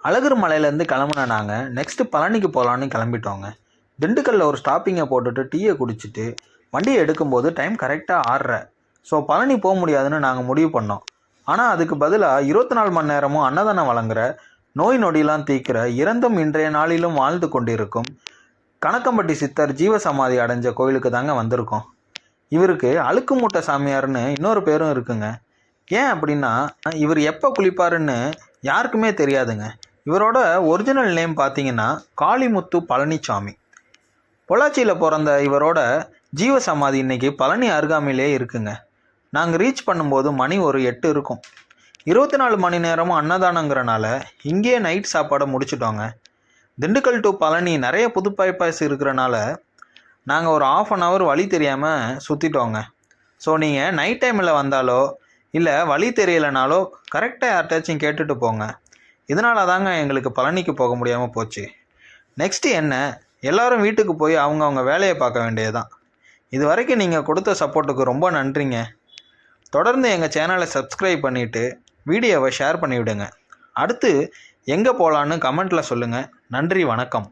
அழகர் மலையிலேருந்து கிளம்புன நாங்கள் நெக்ஸ்ட்டு பழனிக்கு போகலான்னு கிளம்பிட்டோங்க. திண்டுக்கல்லில் ஒரு ஸ்டாப்பிங்கை போட்டுட்டு டீயை குடிச்சிட்டு வண்டியை எடுக்கும்போது டைம் கரெக்டாக 6:30. ஸோ பழனி போக முடியாதுன்னு நாங்கள் முடிவு பண்ணோம். ஆனால் அதுக்கு பதிலாக 24 மணி நேரமும் அன்னதானம் வழங்குற, நோய் நொடியெலாம் தீர்க்கிற, இறந்தும் இன்றைய நாளிலும் வாழ்ந்து கொண்டிருக்கும் கணக்கம்பட்டி சித்தர் ஜீவசமாதி அடைஞ்ச கோயிலுக்கு தாங்க வந்திருக்கோம். இவருக்கு அழுக்கு மூட்டை சாமியார்னு இன்னொரு பேரும் இருக்குங்க. ஏன் அப்படின்னா, இவர் எப்போ குளிப்பாருன்னு யாருக்குமே தெரியாதுங்க. இவரோட ஒரிஜினல் நேம் பார்த்தீங்கன்னா காளிமுத்து பழனிசாமி. பொள்ளாச்சியில் பிறந்த இவரோட ஜீவசமாதி இன்னைக்கு பழனி அருகாமையிலே இருக்குங்க. நாங்கள் ரீச் பண்ணும்போது மணி ஒரு 8 இருக்கும். 24 மணி நேரமும் அன்னதானங்கிறனால இங்கேயே நைட் சாப்பாடை முடிச்சிட்டோங்க. திண்டுக்கல் டு பழனி நிறைய புது பைபாஸ் இருக்கிறனால நாங்கள் ஒரு 1/2 hour வழி தெரியாமல் சுற்றிட்டோங்க. ஸோ நீங்கள் நைட் டைமில் வந்தாலோ இல்லை வழி தெரியலைனாலோ கரெக்டாக யார்ட்டாச்சும் கேட்டுட்டு போங்க. இதனால தாங்க எங்களுக்கு பழனிக்கு போக முடியாமல் போச்சு. நெக்ஸ்ட்டு என்ன, எல்லோரும் வீட்டுக்கு போய் அவங்கவுங்க வேலையை பார்க்க வேண்டியதுதான். இது வரைக்கும் நீங்கள் கொடுத்த சப்போர்ட்டுக்கு ரொம்ப நன்றிங்க. தொடர்ந்து எங்கள் சேனலை சப்ஸ்கிரைப் பண்ணிவிட்டு வீடியோவை ஷேர் பண்ணிவிடுங்க. அடுத்து எங்கே போகலான்னு கமெண்ட்டில் சொல்லுங்கள். நன்றி, வணக்கம்.